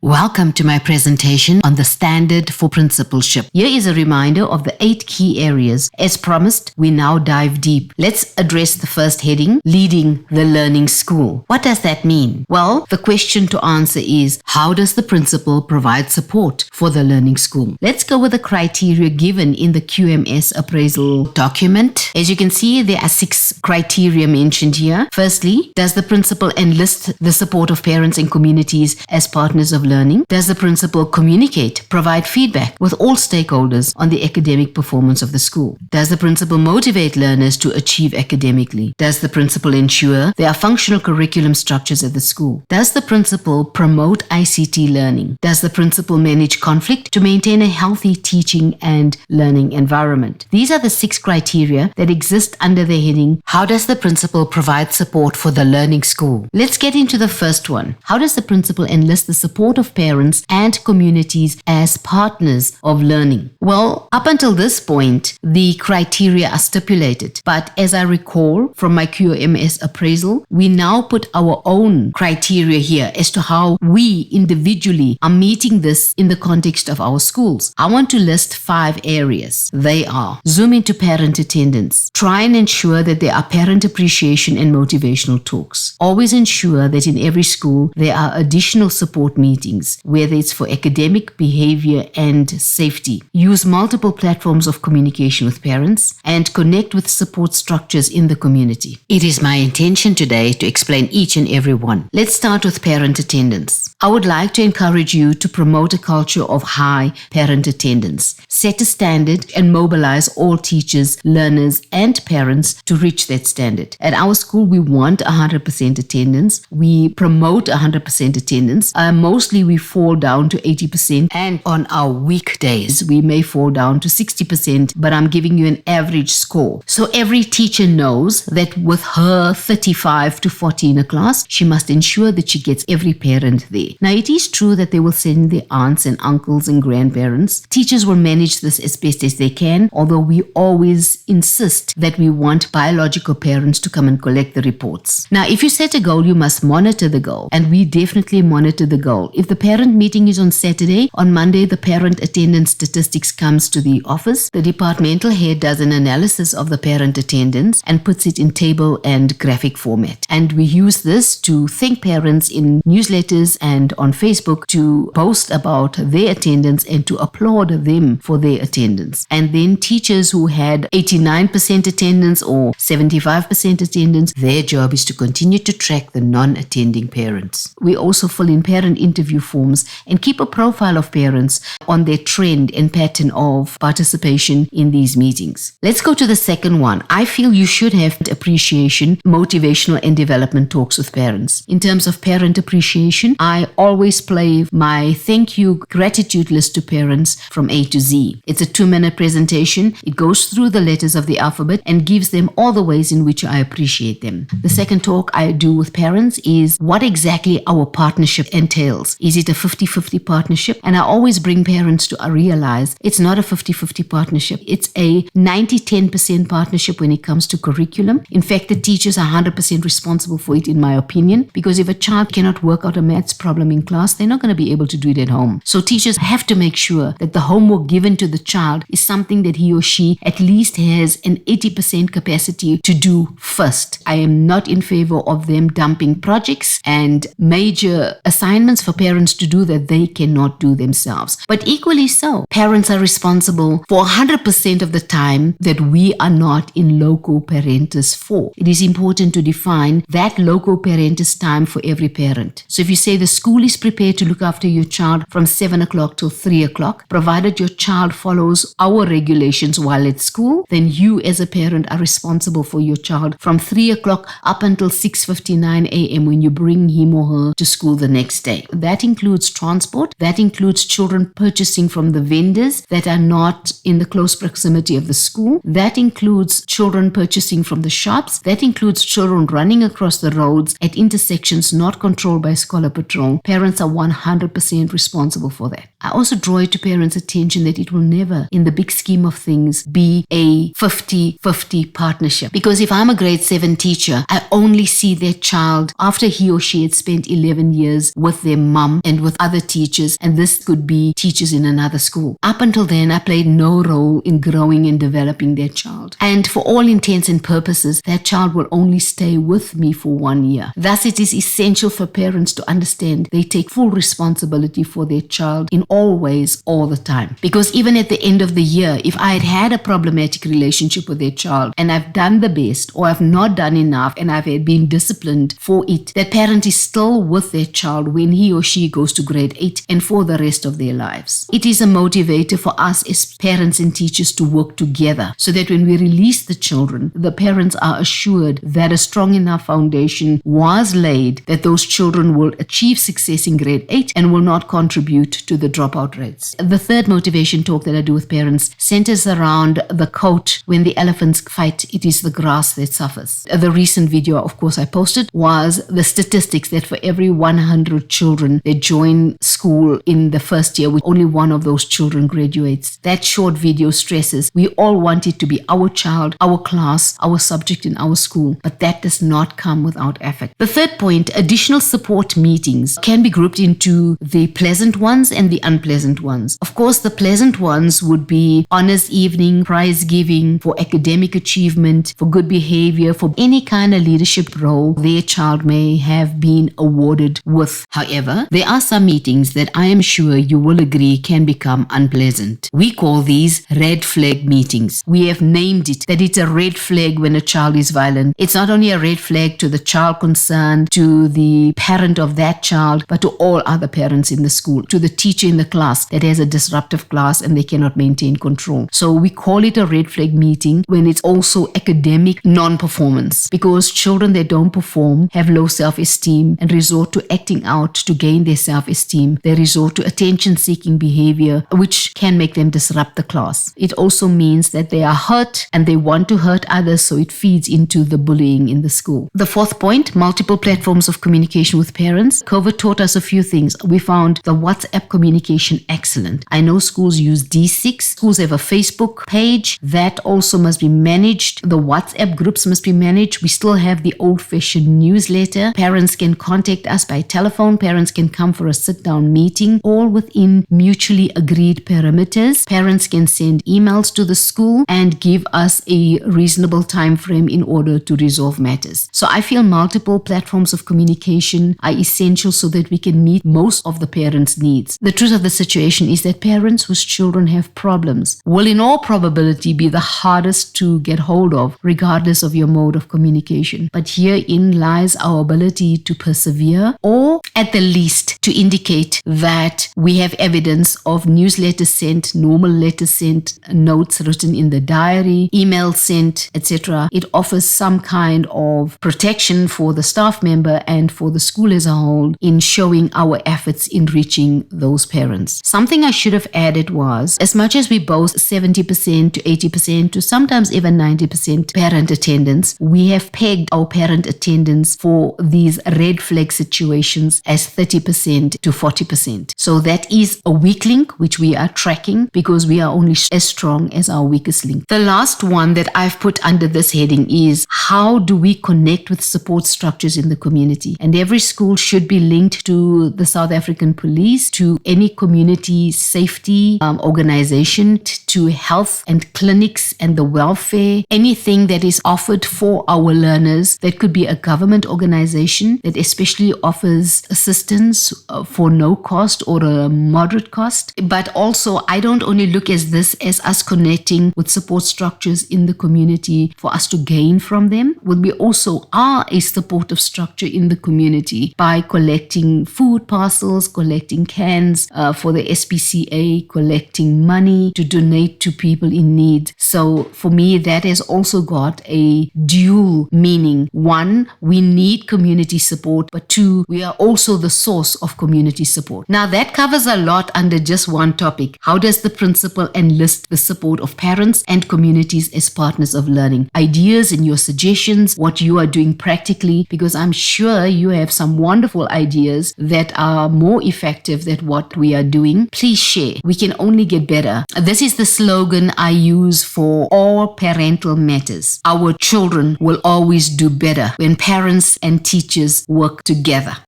Welcome to my presentation on the standard for principalship. Here is a reminder of the 8 key areas. As promised, we now dive deep. Let's address the first heading, leading the learning school. What does that mean? Well, the question to answer is, how does the principal provide support for the learning school? Let's go with the criteria given in the QMS appraisal document. As you can see, there are 6 criteria mentioned here. Firstly, does the principal enlist the support of parents and communities as partners of learning? Does the principal communicate, provide feedback with all stakeholders on the academic performance of the school? Does the principal motivate learners to achieve academically? Does the principal ensure there are functional curriculum structures at the school? Does the principal promote ICT learning? Does the principal manage conflict to maintain a healthy teaching and learning environment? These are the 6 criteria that exist under the heading, how does the principal provide support for the learning school? Let's get into the first one. How does the principal enlist the support of parents and communities as partners of learning? Well, up until this point, the criteria are stipulated. But as I recall from my QMS appraisal, we now put our own criteria here as to how we individually are meeting this in the context of our schools. I want to list 5 areas. They are: zoom into parent attendance. Try and ensure that there are parent appreciation and motivational talks. Always ensure that in every school there are additional support meetings, whether it's for academic, behavior, and safety. Use multiple platforms of communication with parents and connect with support structures in the community. It is my intention today to explain each and every one. Let's start with parent attendance. I would like to encourage you to promote a culture of high parent attendance. Set a standard and mobilize all teachers, learners, and parents to reach that standard. At our school, we want 100% attendance. We promote 100% attendance. Mostly we fall down to 80%, and on our weekdays, we may fall down to 60%, but I'm giving you an average score. So every teacher knows that with her 35 to 40 in a class, she must ensure that she gets every parent there. Now, it is true that they will send their aunts and uncles and grandparents. Teachers will manage this as best as they can, although we always insist that we want biological parents to come and collect the reports. Now, if you set a goal, you must monitor the goal, and we definitely monitor the goal. If the parent meeting is on Saturday, on Monday, the parent attendance statistics comes to the office. The departmental head does an analysis of the parent attendance and puts it in table and graphic format. And we use this to thank parents in newsletters and on Facebook to boast about their attendance and to applaud them for their attendance. And then teachers who had 89% attendance or 75% attendance, their job is to continue to track the non-attending parents. We also fill in parent interview forms and keep a profile of parents on their trend and pattern of participation in these meetings. Let's go to the second one. I feel you should have appreciation, motivational, and development talks with parents. In terms of parent appreciation, I always play my thank you gratitude list to parents from A to Z. It's a 2-minute presentation. It goes through the letters of the alphabet and gives them all the ways in which I appreciate them. The second talk I do with parents is what exactly our partnership entails. Is it a 50-50 partnership? And I always bring parents to realize it's not a 50-50 partnership. It's a 90-10% partnership when it comes to curriculum. In fact, the teachers are 100% responsible for it, in my opinion, because if a child cannot work out a maths problem in class, they're not going to be able to do it at home. So teachers have to make sure that the homework given to the child is something that he or she at least has an 80% capacity to do first. I am not in favor of them dumping projects and major assignments for parents to do that they cannot do themselves. But equally so, parents are responsible for 100% of the time that we are not in loco parentis for. It is important to define that loco parentis time for every parent. So if you say the school is prepared to look after your child from 7 o'clock till 3 o'clock, provided your child follows our regulations while at school, then you as a parent are responsible for your child from 3 o'clock up until 6:59 a.m. when you bring him or her to school the next day. That includes transport. That includes children purchasing from the vendors that are not in the close proximity of the school. That includes children purchasing from the shops. That includes children running across the roads at intersections not controlled by Scholar Patrol. Parents are 100% responsible for that. I also draw it to parents' attention that it will never, in the big scheme of things, be a 50-50 partnership. Because if I'm a grade 7 teacher, I only see their child after he or she had spent 11 years with their mom mom and with other teachers, and this could be teachers in another school. Up until then, I played no role in growing and developing their child. And for all intents and purposes, that child will only stay with me for 1 year. Thus, it is essential for parents to understand they take full responsibility for their child in all ways, all the time. Because even at the end of the year, if I had had a problematic relationship with their child and I've done the best or I've not done enough and I've been disciplined for it, that parent is still with their child when he or she goes to grade 8 and for the rest of their lives. It is a motivator for us as parents and teachers to work together so that when we release the children, the parents are assured that a strong enough foundation was laid that those children will achieve success in grade 8 and will not contribute to the dropout rates. The third motivation talk that I do with parents centers around the quote, "When the elephants fight, it is the grass that suffers." The recent video, of course, I posted was the statistics that for every 100 children that join school in the first year, only one of those children graduates. That short video stresses we all want it to be our child, our class, our subject in our school, but that does not come without effort. The third point, additional support meetings can be grouped into the pleasant ones and the unpleasant ones. Of course, the pleasant ones would be honors evening, prize giving for academic achievement, for good behavior, for any kind of leadership role their child may have been awarded with. However, there are some meetings that I am sure you will agree can become unpleasant. We call these red flag meetings. We have named it that it's a red flag when a child is violent. It's not only a red flag to the child concerned, to the parent of that child, but to all other parents in the school, to the teacher in the class that has a disruptive class and they cannot maintain control. So we call it a red flag meeting when it's also academic non-performance, because children that don't perform have low self-esteem and resort to acting out to gain their self-esteem. They resort to attention-seeking behavior, which can make them disrupt the class. It also means that they are hurt and they want to hurt others, so it feeds into the bullying in the school. The fourth point, multiple platforms of communication with parents. COVID taught us a few things. We found the WhatsApp communication excellent. I know schools use D6. Schools have a Facebook page that also must be managed. The WhatsApp groups must be managed. We still have the old-fashioned newsletter. Parents can contact us by telephone. Parents can come for a sit-down meeting, all within mutually agreed parameters. Parents can send emails to the school and give us a reasonable time frame in order to resolve matters. So I feel multiple platforms of communication are essential so that we can meet most of the parents' needs. The truth of the situation is that parents whose children have problems will in all probability be the hardest to get hold of, regardless of your mode of communication. But herein lies our ability to persevere, or at the least to indicate that we have evidence of newsletters sent, normal letters sent, notes written in the diary, emails sent, etc. It offers some kind of protection for the staff member and for the school as a whole in showing our efforts in reaching those parents. Something I should have added was, as much as we boast 70% to 80% to sometimes even 90% parent attendance, we have pegged our parent attendance for these red flag situations as 30% to 40%. So that is a weak link which we are tracking because we are only as strong as our weakest link. The last one that I've put under this heading is, how do we connect with support structures in the community? And every school should be linked to the South African Police, to any community safety organization, to health and clinics and the welfare, anything that is offered for our learners. That could be a government organization that especially offers assistance for no cost or a moderate cost. But also, I don't only look at this as us connecting with support structures in the community for us to gain from them. We also are a supportive structure in the community by collecting food parcels, collecting cans for the SPCA, collecting money to donate to people in need. So for me, that has also got a dual meaning. One, we need community support, but two, we are also the source of community support. Now that covers a lot under just one topic. How does the principal enlist the support of parents and communities as partners of learning? Ideas and your suggestions, what you are doing practically, because I'm sure you have some wonderful ideas that are more effective than what we are doing. Please share. We can only get better. This is the slogan I use for all parental matters. Our children will always do better when parents and teachers work together.